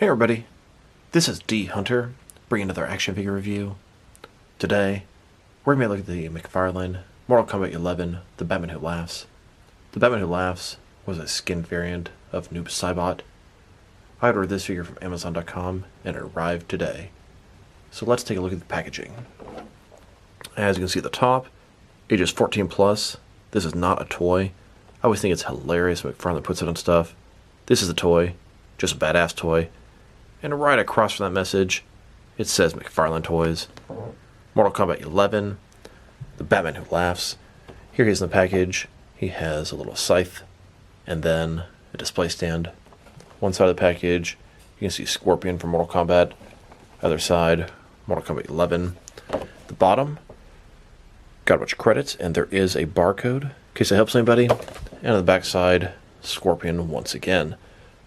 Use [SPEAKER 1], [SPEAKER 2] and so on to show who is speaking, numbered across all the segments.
[SPEAKER 1] Hey everybody, this is D Hunter, bringing another action figure review. Today, we're going to look at the McFarlane Mortal Kombat 11, The Batman Who Laughs. The Batman Who Laughs was a skinned variant of Noob Saibot. I ordered this figure from Amazon.com and it arrived today. So let's take a look at the packaging. As you can see at the top, ages 14 plus. This is not a toy. I always think it's hilarious when McFarlane puts it on stuff. This is a toy, just a badass toy. And right across from that message, it says McFarlane Toys. Mortal Kombat 11, The Batman Who Laughs. Here he is in the package. He has a little scythe, and then a display stand. One side of the package, you can see Scorpion from Mortal Kombat. Other side, Mortal Kombat 11. The bottom, got a bunch of credits, and there is a barcode, in case it helps anybody. And on the back side, Scorpion once again.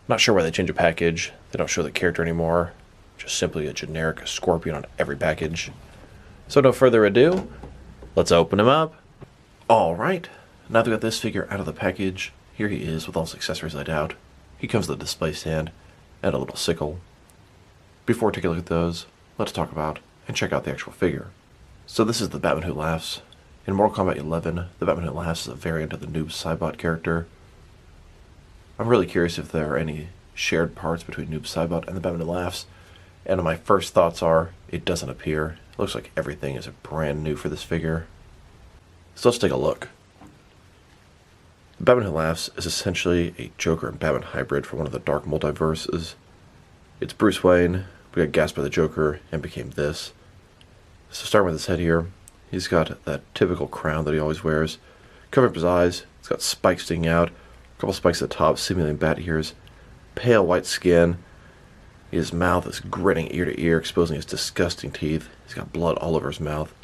[SPEAKER 1] Not sure why they changed a package. They don't show the character anymore. Just simply a generic Scorpion on every package. So no further ado, let's open him up. Alright, now that we got this figure out of the package, here he is with all his accessories laid out. He comes with a display stand and a little sickle. Before we take a look at those, let's talk about and check out the actual figure. So this is the Batman Who Laughs. In Mortal Kombat 11, the Batman Who Laughs is a variant of the Noob Saibot character. I'm really curious if there are any shared parts between Noob Saibot and the Batman Who Laughs. And my first thoughts are, it doesn't appear. It looks like everything is brand new for this figure. So let's take a look. The Batman Who Laughs is essentially a Joker and Batman hybrid from one of the dark multiverses. It's Bruce Wayne, who got gassed by the Joker and became this. So starting with his head here, he's got that typical crown that he always wears. Covering up his eyes, he's got spikes sticking out. A couple spikes at the top, simulating bat ears. Pale white skin. His mouth is grinning ear to ear, exposing his disgusting teeth. He's got blood all over his mouth.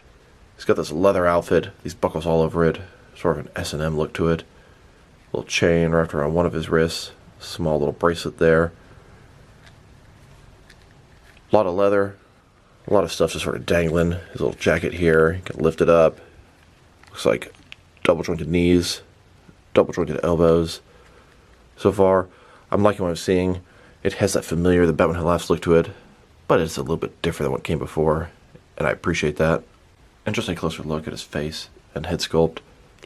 [SPEAKER 1] He's got this leather outfit, these buckles all over it, sort of an S&M look to it. A little chain wrapped around one of his wrists, small little bracelet there. A lot of leather, a lot of stuff just sort of dangling. His little jacket here, you can lift it up. Looks like double jointed knees, double jointed elbows. So far, I'm liking what I'm seeing. It has that familiar, the Batman Who Laughs look to it, but it's a little bit different than what came before, and I appreciate that. And just a closer look at his face and head sculpt.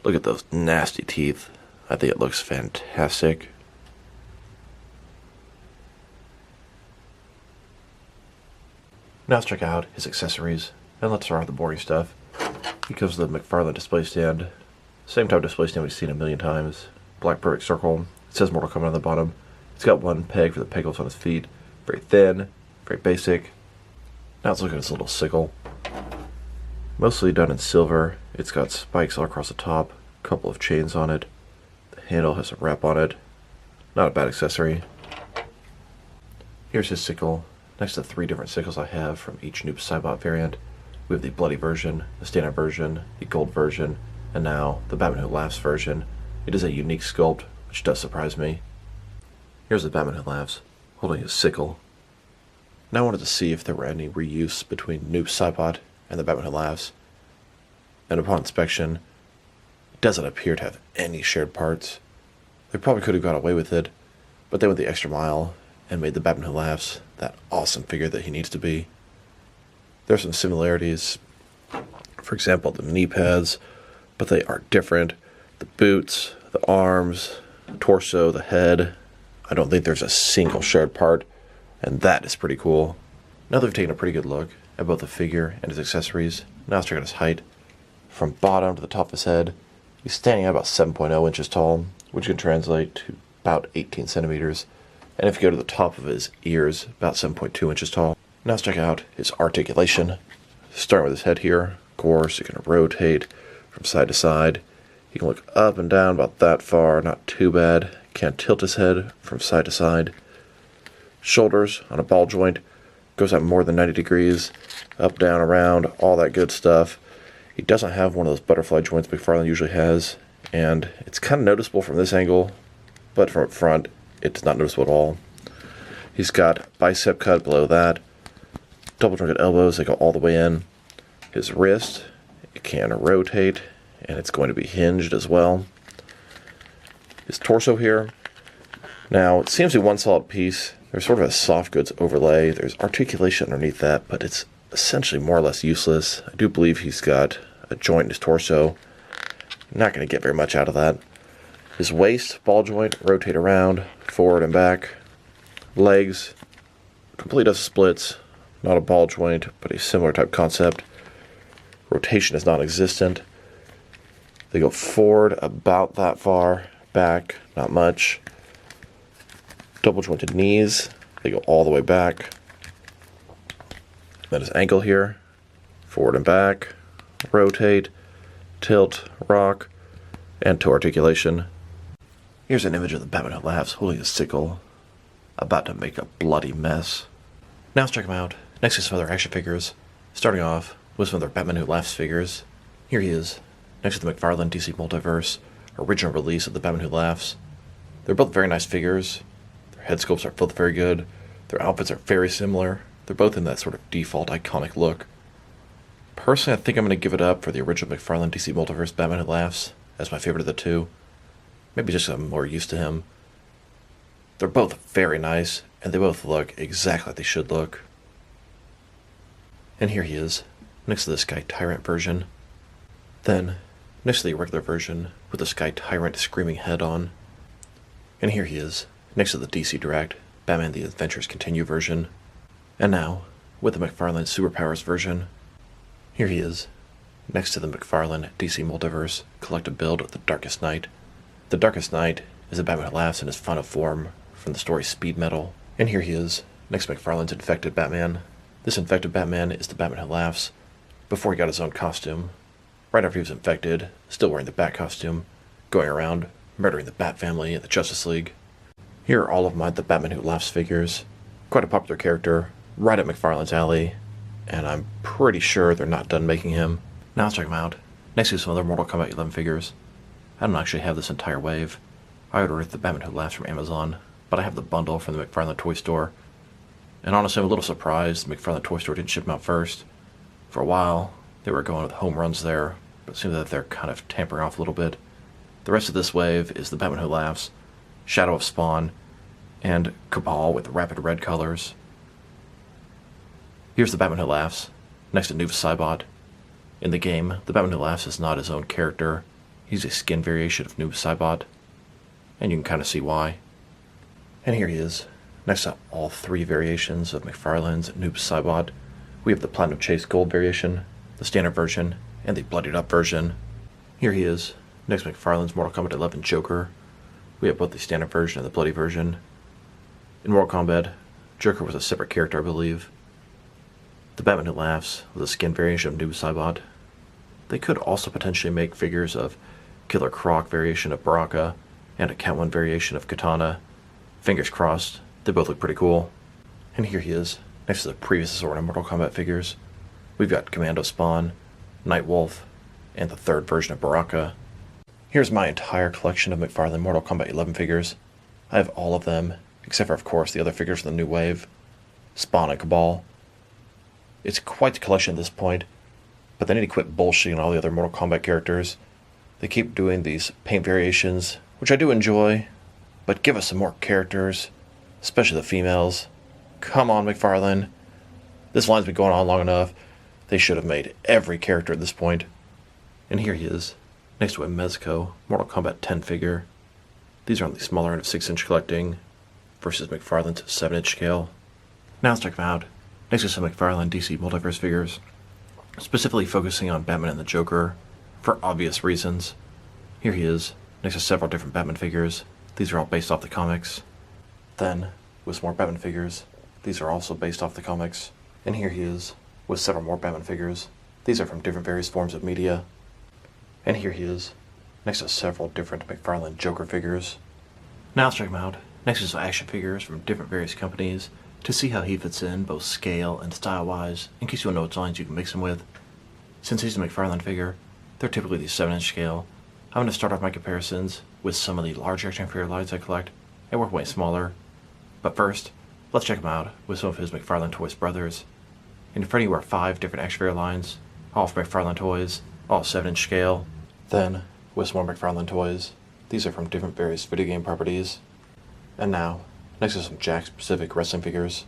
[SPEAKER 1] Look at those nasty teeth. I think it looks fantastic. Now let's check out his accessories, and let's start with the boring stuff. He comes with the McFarlane display stand. Same type of display stand we've seen a million times. Black perfect circle. It says Mortal Kombat on the bottom. It's got one peg for the peg holes on his feet. Very thin, very basic. Now let's look at his little sickle. Mostly done in silver. It's got spikes all across the top, a couple of chains on it. The handle has a wrap on it. Not a bad accessory. Here's his sickle. Next to 3 different sickles I have from each Noob Saibot variant. We have the bloody version, the standard version, the gold version, and now the Batman Who Laughs version. It is a unique sculpt, which does surprise me. Here's the Batman Who Laughs, holding his sickle. Now I wanted to see if there were any reuse between Noob Saibot and the Batman Who Laughs. And upon inspection, it doesn't appear to have any shared parts. They probably could have got away with it, but they went the extra mile and made the Batman Who Laughs that awesome figure that he needs to be. There are some similarities. For example, the knee pads, but they are different. The boots, the arms, the torso, the head. I don't think there's a single shared part, and that is pretty cool. Now that we've taken a pretty good look at both the figure and his accessories, now let's check out his height. From bottom to the top of his head, he's standing at about 7.0 inches tall, which can translate to about 18 centimeters. And if you go to the top of his ears, about 7.2 inches tall. Now let's check out his articulation. Starting with his head here, of course, you can rotate from side to side. You can look up and down about that far, not too bad. Can't tilt his head from side to side. Shoulders on a ball joint, goes out more than 90 degrees, up, down, around, all that good stuff. He doesn't have one of those butterfly joints McFarlane usually has, and it's kind of noticeable from this angle, but from up front, it's not noticeable at all. He's got bicep cut below that, double jointed elbows that go all the way in. His wrist, it can rotate, and it's going to be hinged as well. His torso here, now it seems to be one solid piece. There's sort of a soft goods overlay. There's articulation underneath that, but it's essentially more or less useless. I do believe he's got a joint in his torso. Not going to get very much out of that. His waist, ball joint, rotate around, forward and back. Legs, complete of splits. Not a ball joint, but a similar type concept. Rotation is non-existent. They go forward about that far, back, not much. Double jointed knees, they go all the way back. Then his ankle here, forward and back, rotate, tilt, rock, and toe articulation. Here's an image of the Batman Who Laughs holding a sickle, about to make a bloody mess. Now let's check him out. Next to some other action figures, starting off with some of their Batman Who Laughs figures. Here he is, next to the McFarlane DC Multiverse, original release of the Batman Who Laughs. They're both very nice figures. Their head sculpts are both very good. Their outfits are very similar. They're both in that sort of default iconic look. Personally, I think I'm going to give it up for the original McFarlane DC Multiverse Batman Who Laughs as my favorite of the two. Maybe just because I'm more used to him. They're both very nice, and they both look exactly like they should look. And here he is, next to the Sky Tyrant version. Then, next to the regular version, with the Sky Tyrant screaming head on. And here he is, next to the DC Direct, Batman The Adventures Continue version. And now, with the McFarlane Superpowers version. Here he is, next to the McFarlane DC Multiverse Collective Build of The Darkest Knight. The Darkest Knight is a Batman Who Laughs in his final form from the story Speed Metal. And here he is, next to McFarlane's Infected Batman. This Infected Batman is the Batman Who Laughs before he got his own costume. Right after he was infected, still wearing the Bat costume, going around, murdering the Bat family and the Justice League. Here are all of the Batman Who Laughs figures. Quite a popular character, right up McFarlane's alley, and I'm pretty sure they're not done making him. Now let's check him out. Next to some other Mortal Kombat 11 figures. I don't actually have this entire wave. I ordered the Batman Who Laughs from Amazon, but I have the bundle from the McFarlane Toy Store. And honestly, I'm a little surprised the McFarlane Toy Store didn't ship them out first. For a while, they were going with home runs there, but it seems that they're kind of tampering off a little bit. The rest of this wave is the Batman Who Laughs, Shadow of Spawn, and Cabal with rapid red colors. Here's the Batman Who Laughs, next to Noob Saibot. In the game, the Batman Who Laughs is not his own character. He's a skin variation of Noob Saibot, and you can kind of see why. And here he is, next to all three variations of McFarlane's Noob Saibot. We have the Platinum Chase Gold variation, the standard version, and the bloodied up version. Here he is, next to McFarlane's Mortal Kombat 11 Joker. We have both the standard version and the bloody version. In Mortal Kombat, Joker was a separate character, I believe. The Batman Who Laughs was a skin variation of Noob Saibot. They could also potentially make figures of Killer Croc variation of Baraka and a Catwoman variation of Katana. Fingers crossed, they both look pretty cool. And here he is, next to the previous assortment of Mortal Kombat figures. We've got Commando Spawn, Nightwolf, and the third version of Baraka. Here's my entire collection of McFarlane Mortal Kombat 11 figures. I have all of them, except for, of course, the other figures from the new wave, Spawn and Cabal. It's quite the collection at this point, but they need to quit bullshitting all the other Mortal Kombat characters. They keep doing these paint variations, which I do enjoy, but give us some more characters, especially the females. Come on, McFarlane. This line's been going on long enough. They should have made every character at this point. And here he is, next to a Mezco Mortal Kombat 10 figure. These are on the smaller end of 6-inch collecting versus McFarlane's 7-inch scale. Now let's check them out. Next to some McFarlane DC Multiverse figures, specifically focusing on Batman and the Joker, for obvious reasons. Here he is, next to several different Batman figures. These are all based off the comics. Then, with some more Batman figures. These are also based off the comics. And here he is, with several more Batman figures. These are from different various forms of media. And here he is, next to several different McFarlane Joker figures. Now let's check him out, next to some action figures from different various companies, to see how he fits in, both scale and style-wise, in case you want to know what lines you can mix him with. Since he's a McFarlane figure, they're typically the 7-inch scale. I'm going to start off my comparisons with some of the large action figure lines I collect, and work way smaller. But first, let's check him out with some of his McFarlane Toys brothers. In front of you are 5 different action figure lines, all from McFarlane Toys, all 7-inch scale. Then, with some more McFarlane Toys. These are from different various video game properties. And now, next to some Jack-specific wrestling figures.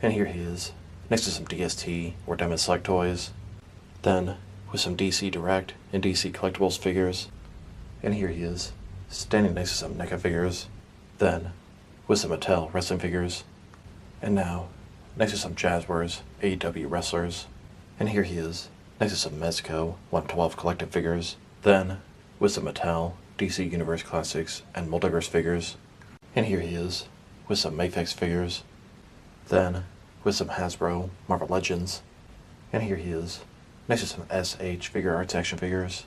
[SPEAKER 1] And here he is, next to some DST or Diamond Select toys. Then, with some DC Direct and DC Collectibles figures. And here he is, standing next to some NECA figures. Then, with some Mattel wrestling figures. And now, next to some Jazzwares AEW wrestlers. And here he is, next to some Mezco 112 collective figures. Then, with some Mattel DC Universe Classics and Multiverse figures. And here he is, with some Mayfix figures. Then, with some Hasbro Marvel Legends. And here he is, next to some SH Figure Arts action figures.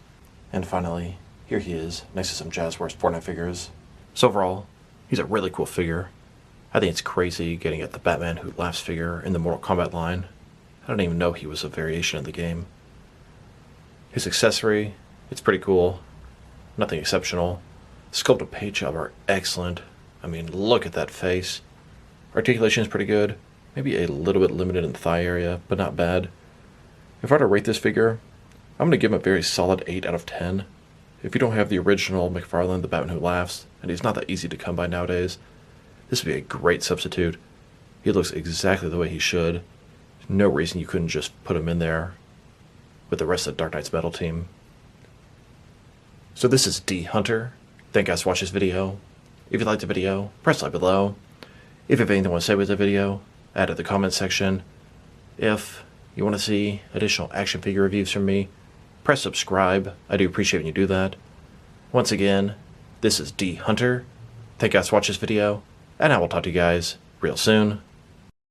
[SPEAKER 1] And finally, here he is, next to some Jazzwares Fortnite figures. So overall, he's a really cool figure. I think it's crazy getting at the Batman Who Laughs figure in the Mortal Kombat line. I didn't even know he was a variation of the game. His accessory, it's pretty cool. Nothing exceptional. Sculpt and paint job are excellent. I mean, look at that face. Articulation is pretty good. Maybe a little bit limited in the thigh area, but not bad. If I were to rate this figure, I'm going to give him a very solid 8 out of 10. If you don't have the original McFarlane, the Batman Who Laughs, and he's not that easy to come by nowadays, this would be a great substitute. He looks exactly the way he should. No reason you couldn't just put him in there with the rest of the Dark Knight's Metal team. So this is D Hunter. Thank you guys for watching this video. If you liked the video, press like below. If you have anything you want to say with the video, add it in the comment section. If you want to see additional action figure reviews from me, press subscribe. I do appreciate when you do that. Once again, this is D Hunter. Thank you guys for watching this video, and I will talk to you guys real soon.